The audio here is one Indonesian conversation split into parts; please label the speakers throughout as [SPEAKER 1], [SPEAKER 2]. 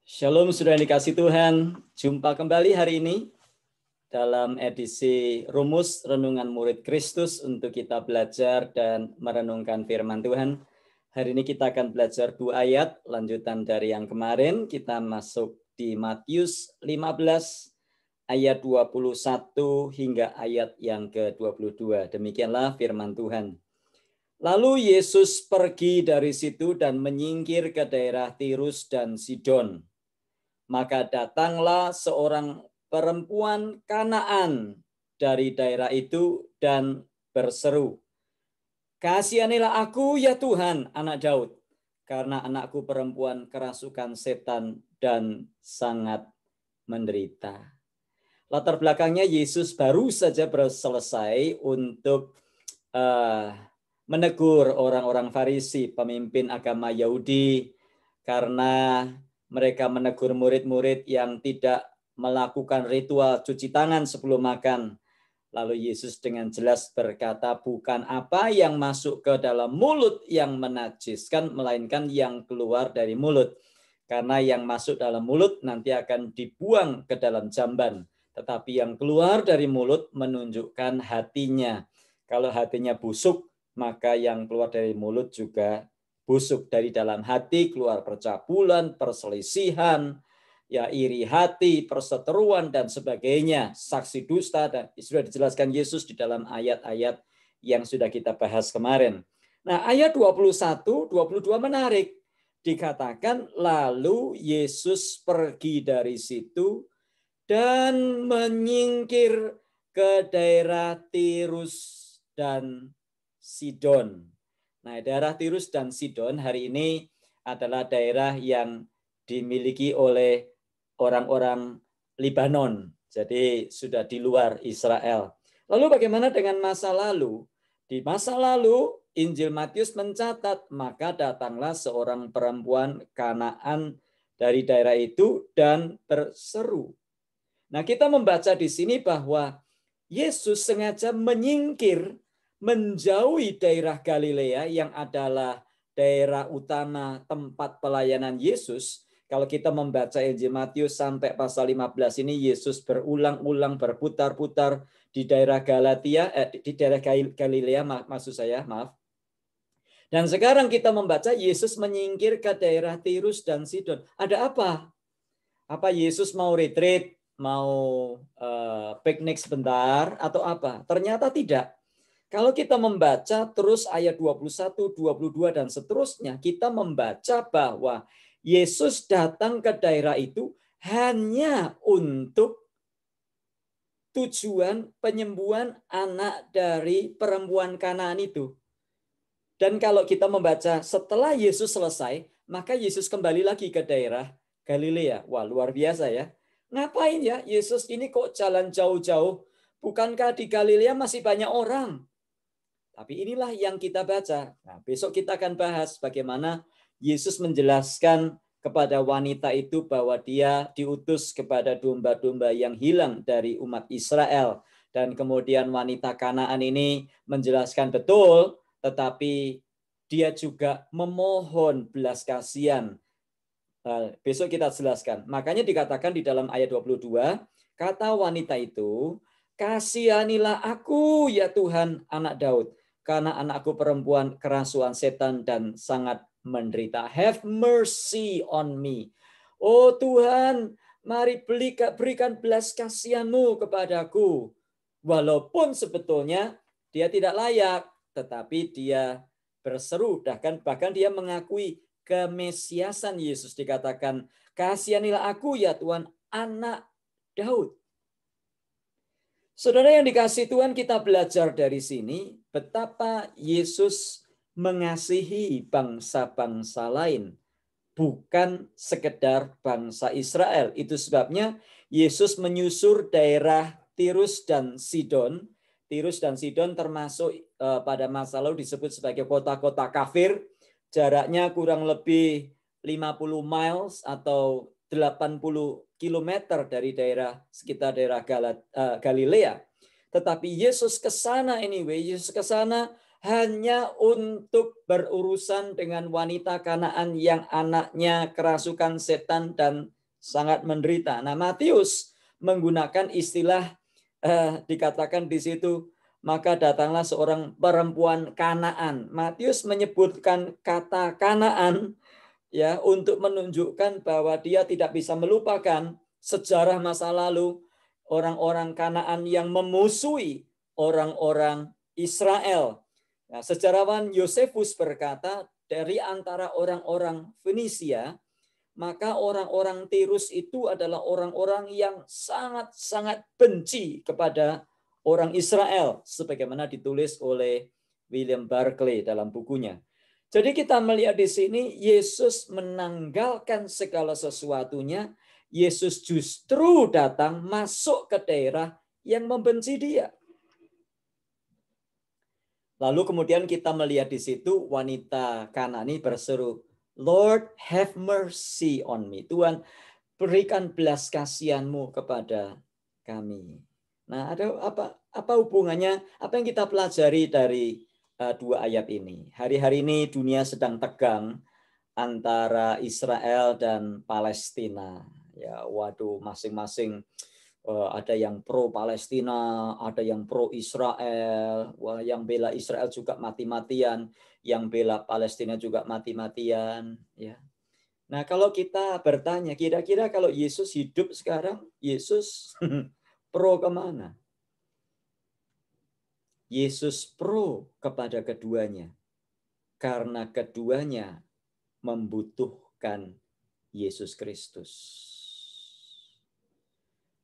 [SPEAKER 1] Shalom sudah dikasih Tuhan. Jumpa kembali hari ini dalam edisi Rumus Renungan Murid Kristus untuk kita belajar dan merenungkan firman Tuhan. Hari ini kita akan belajar 2 ayat lanjutan dari yang kemarin. Kita masuk di Matius 15 ayat 21 hingga ayat yang ke-22. Demikianlah firman Tuhan. Lalu Yesus pergi dari situ dan menyingkir ke daerah Tirus dan Sidon. Maka datanglah seorang perempuan Kanaan dari daerah itu dan berseru, "Kasihanilah aku ya Tuhan, anak Daud, karena anakku perempuan kerasukan setan dan sangat menderita." Latar belakangnya Yesus baru saja selesai untuk menegur orang-orang Farisi, pemimpin agama Yahudi, karena mereka menegur murid-murid yang tidak melakukan ritual cuci tangan sebelum makan. Lalu Yesus dengan jelas berkata, bukan apa yang masuk ke dalam mulut yang menajiskan, melainkan yang keluar dari mulut. Karena yang masuk dalam mulut nanti akan dibuang ke dalam jamban. Tetapi yang keluar dari mulut menunjukkan hatinya. Kalau hatinya busuk, maka yang keluar dari mulut juga busuk. Dari dalam hati keluar percabulan, perselisihan, ya iri hati, perseteruan dan sebagainya, saksi dusta, dan sudah dijelaskan Yesus di dalam ayat-ayat yang sudah kita bahas kemarin. Nah, ayat 21, 22 menarik. Dikatakan lalu Yesus pergi dari situ dan menyingkir ke daerah Tirus dan Sidon. Nah, daerah Tirus dan Sidon hari ini adalah daerah yang dimiliki oleh orang-orang Libanon. Jadi sudah di luar Israel. Lalu bagaimana dengan masa lalu? Di masa lalu Injil Matius mencatat, maka datanglah seorang perempuan Kanaan dari daerah itu dan berseru. Nah, kita membaca di sini bahwa Yesus sengaja menyingkir, menjauhi daerah Galilea yang adalah daerah utama tempat pelayanan Yesus. Kalau kita membaca Injil Matius sampai pasal 15 ini, Yesus berulang-ulang berputar-putar di daerah di daerah Galilea, maksud saya, maaf. Dan sekarang kita membaca Yesus menyingkir ke daerah Tirus dan Sidon. Ada apa? Apa Yesus mau retreat, mau piknik sebentar atau apa? Ternyata tidak. Kalau kita membaca terus ayat 21, 22 dan seterusnya, kita membaca bahwa Yesus datang ke daerah itu hanya untuk tujuan penyembuhan anak dari perempuan Kanaan itu. Dan kalau kita membaca setelah Yesus selesai, maka Yesus kembali lagi ke daerah Galilea. Wah, luar biasa ya. Ngapain ya Yesus ini kok jalan jauh-jauh? Bukankah di Galilea masih banyak orang? Tapi inilah yang kita baca. Nah, besok kita akan bahas bagaimana Yesus menjelaskan kepada wanita itu bahwa dia diutus kepada domba-domba yang hilang dari umat Israel. Dan kemudian wanita Kanaan ini menjelaskan betul, tetapi dia juga memohon belas kasihan. Besok kita jelaskan. Makanya dikatakan di dalam ayat 22, kata wanita itu, "Kasihanilah aku ya Tuhan, anak Daud, karena anakku perempuan kerasukan setan dan sangat menderita. Have mercy on me." Oh Tuhan, mari berikan belas kasihan-Mu kepadaku. Walaupun sebetulnya dia tidak layak, tetapi dia berseru, bahkan dia mengakui kemesiasan Yesus. Dikatakan, "Kasihanilah aku ya Tuhan, anak Daud." Saudara yang dikasihi Tuhan, kita belajar dari sini betapa Yesus mengasihi bangsa-bangsa lain, bukan sekedar bangsa Israel. Itu sebabnya Yesus menyusur daerah Tirus dan Sidon. Tirus dan Sidon termasuk pada masa lalu disebut sebagai kota-kota kafir. Jaraknya kurang lebih 50 miles atau 80 kilometer dari sekitar daerah Galilea. Tetapi Yesus ke sana Yesus ke sana hanya untuk berurusan dengan wanita Kanaan yang anaknya kerasukan setan dan sangat menderita. Nah, Matius menggunakan istilah dikatakan di situ, maka datanglah seorang perempuan Kanaan. Matius menyebutkan kata Kanaan ya untuk menunjukkan bahwa dia tidak bisa melupakan sejarah masa lalu orang-orang Kanaan yang memusuhi orang-orang Israel. Nah, sejarawan Yosefus berkata, dari antara orang-orang Fenisia, maka orang-orang Tirus itu adalah orang-orang yang sangat-sangat benci kepada orang Israel, sebagaimana ditulis oleh William Barclay dalam bukunya. Jadi kita melihat di sini Yesus menanggalkan segala sesuatunya. Yesus justru datang masuk ke daerah yang membenci dia. Lalu kemudian kita melihat di situ wanita Kanani berseru, Lord, have mercy on me. Tuhan, berikan belas kasihan-Mu kepada kami. Nah, ada apa hubungannya? Apa yang kita pelajari dari dua ayat ini? Hari-hari ini dunia sedang tegang antara Israel dan Palestina. Ya, waduh, masing-masing ada yang pro Palestina, ada yang pro Israel. Wah, yang bela Israel juga mati-matian, yang bela Palestina juga mati-matian. Ya. Nah, kalau kita bertanya, kira-kira kalau Yesus hidup sekarang, Yesus pro kemana? Yesus pro kepada keduanya, karena keduanya membutuhkan Yesus Kristus.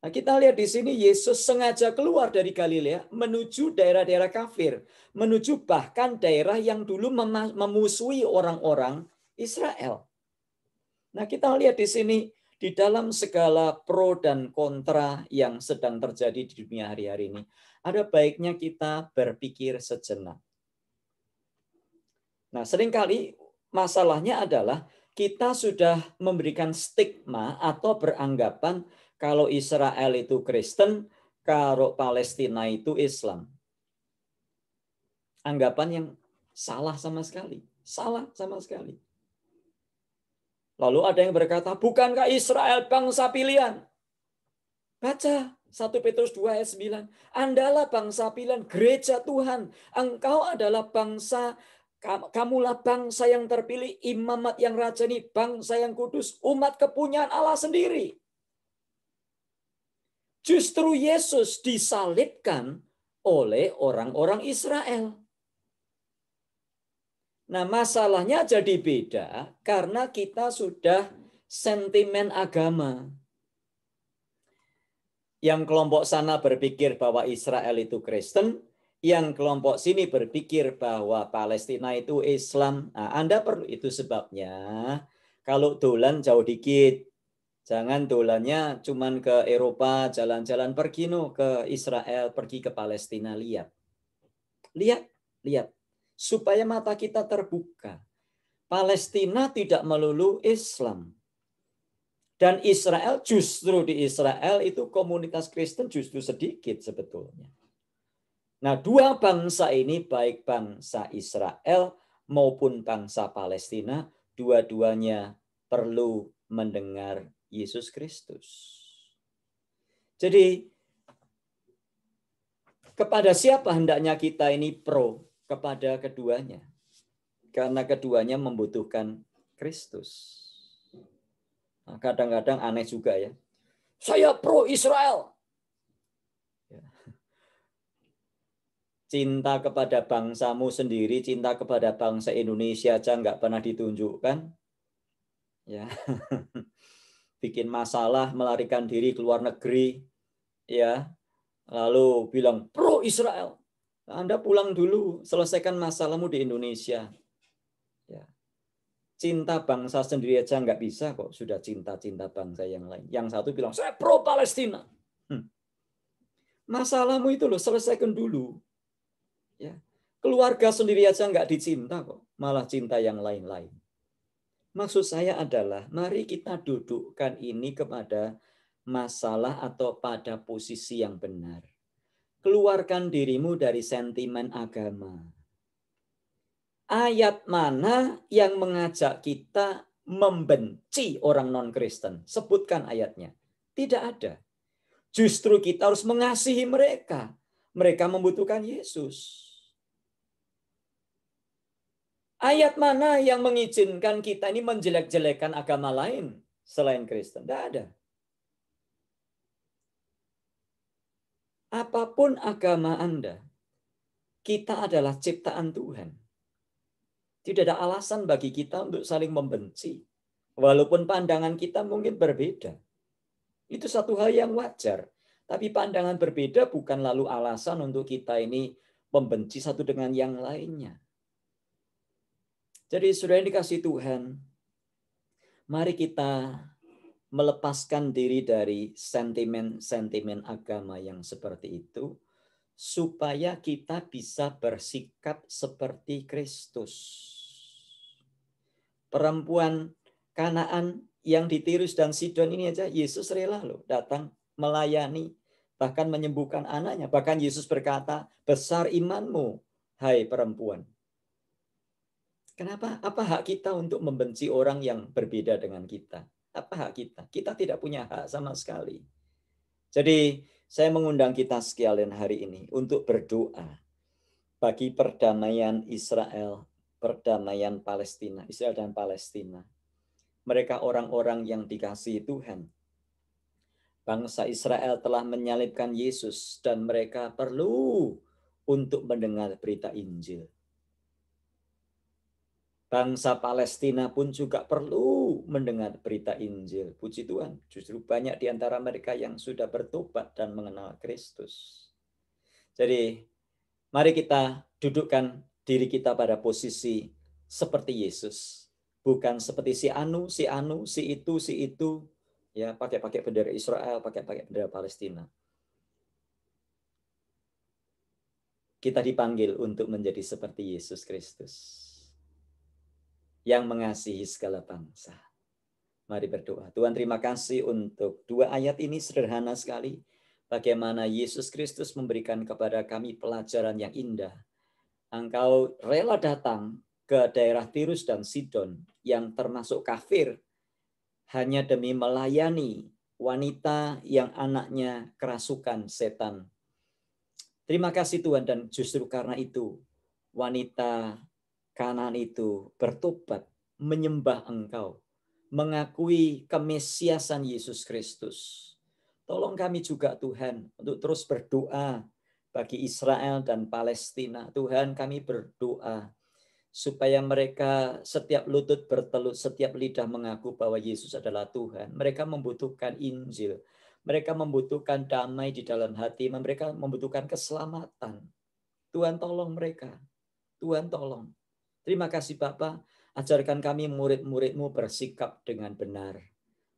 [SPEAKER 1] Nah, kita lihat di sini Yesus sengaja keluar dari Galilea menuju daerah-daerah kafir, menuju bahkan daerah yang dulu memusuhi orang-orang Israel. Nah, kita lihat di sini di dalam segala pro dan kontra yang sedang terjadi di dunia hari-hari ini, ada baiknya kita berpikir sejenak. Nah, seringkali masalahnya adalah kita sudah memberikan stigma atau beranggapan kalau Israel itu Kristen, kalau Palestina itu Islam. Anggapan yang salah sama sekali. Salah sama sekali. Lalu ada yang berkata, bukankah Israel bangsa pilihan? Baca 1 Petrus 2 ayat 9. Andalah bangsa pilihan, gereja Tuhan. Engkau adalah bangsa, kamulah bangsa yang terpilih, imamat yang rajani, bangsa yang kudus, umat kepunyaan Allah sendiri. Justru Yesus disalibkan oleh orang-orang Israel. Nah, masalahnya jadi beda karena kita sudah sentimen agama. Yang kelompok sana berpikir bahwa Israel itu Kristen, yang kelompok sini berpikir bahwa Palestina itu Islam. Nah, Anda perlu, itu sebabnya kalau dolan jauh dikit. Jangan dolannya cuman ke Eropa, jalan-jalan, pergi ke Israel, pergi ke Palestina, lihat. Lihat. Supaya mata kita terbuka. Palestina tidak melulu Islam. Dan Israel, justru di Israel itu komunitas Kristen justru sedikit sebetulnya. Nah, dua bangsa ini, baik bangsa Israel maupun bangsa Palestina, dua-duanya perlu mendengar Yesus Kristus. Jadi, kepada siapa hendaknya kita ini pro? Kepada keduanya. Karena keduanya membutuhkan Kristus. Nah, kadang-kadang aneh juga ya. Saya pro Israel. Cinta kepada bangsamu sendiri, cinta kepada bangsa Indonesia aja nggak pernah ditunjukkan. Ya. Bikin masalah, melarikan diri ke luar negeri. Ya. Lalu bilang pro Israel. Anda pulang dulu, selesaikan masalahmu di Indonesia. Ya. Cinta bangsa sendiri aja nggak bisa kok, sudah cinta-cinta bangsa yang lain. Yang satu bilang, saya pro Palestina. Masalahmu itu loh, selesaikan dulu. Ya. Keluarga sendiri aja nggak dicinta kok, malah cinta yang lain-lain. Maksud saya adalah, mari kita dudukkan ini kepada masalah atau pada posisi yang benar. Keluarkan dirimu dari sentimen agama. Ayat mana yang mengajak kita membenci orang non-Kristen. Sebutkan ayatnya. Tidak ada. Justru kita harus mengasihi mereka. Mereka membutuhkan Yesus. Ayat mana yang mengizinkan kita ini menjelek-jelekan agama lain selain Kristen? Tidak ada. Apapun agama Anda, kita adalah ciptaan Tuhan. Tidak ada alasan bagi kita untuk saling membenci. Walaupun pandangan kita mungkin berbeda. Itu satu hal yang wajar. Tapi pandangan berbeda bukan lalu alasan untuk kita ini membenci satu dengan yang lainnya. Jadi saudara yang dikasihi Tuhan, mari kita melepaskan diri dari sentimen-sentimen agama yang seperti itu, supaya kita bisa bersikap seperti Kristus. Perempuan Kanaan yang di Tirus dan Sidon ini aja Yesus rela loh datang melayani, bahkan menyembuhkan anaknya. Bahkan Yesus berkata, besar imanmu, hai perempuan. Kenapa? Apa hak kita untuk membenci orang yang berbeda dengan kita? Apa hak kita? Kita tidak punya hak sama sekali. Jadi saya mengundang kita sekalian hari ini untuk berdoa bagi perdamaian Israel, perdamaian Palestina, Israel dan Palestina. Mereka orang-orang yang dikasihi Tuhan. Bangsa Israel telah menyalibkan Yesus dan mereka perlu untuk mendengar berita Injil. Bangsa Palestina pun juga perlu mendengar berita Injil. Puji Tuhan, justru banyak di antara mereka yang sudah bertobat dan mengenal Kristus. Jadi, mari kita dudukkan diri kita pada posisi seperti Yesus. Bukan seperti si anu, si itu, ya pakai bendera Israel, pakai bendera Palestina. Kita dipanggil untuk menjadi seperti Yesus Kristus yang mengasihi segala bangsa. Mari berdoa. Tuhan, terima kasih untuk dua ayat ini sederhana sekali. Bagaimana Yesus Kristus memberikan kepada kami pelajaran yang indah. Engkau rela datang ke daerah Tirus dan Sidon yang termasuk kafir hanya demi melayani wanita yang anaknya kerasukan setan. Terima kasih Tuhan, dan justru karena itu wanita Kanaan itu bertobat, menyembah Engkau, mengakui kemesiasan Yesus Kristus. Tolong kami juga Tuhan untuk terus berdoa bagi Israel dan Palestina. Tuhan, kami berdoa supaya mereka setiap lutut bertelut, setiap lidah mengaku bahwa Yesus adalah Tuhan. Mereka membutuhkan Injil. Mereka membutuhkan damai di dalam hati. Mereka membutuhkan keselamatan. Tuhan tolong mereka. Tuhan tolong. Terima kasih Bapa, ajarkan kami murid-murid-Mu bersikap dengan benar.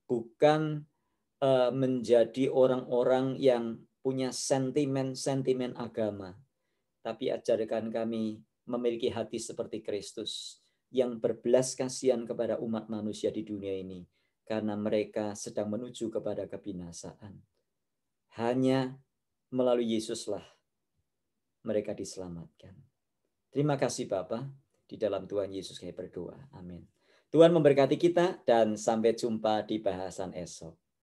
[SPEAKER 1] Bukan menjadi orang-orang yang punya sentimen-sentimen agama. Tapi ajarkan kami memiliki hati seperti Kristus yang berbelas kasihan kepada umat manusia di dunia ini. Karena mereka sedang menuju kepada kebinasaan. Hanya melalui Yesuslah mereka diselamatkan. Terima kasih Bapa. Di dalam Tuhan Yesus kami berdoa. Amin. Tuhan memberkati kita dan sampai jumpa di bahasan esok.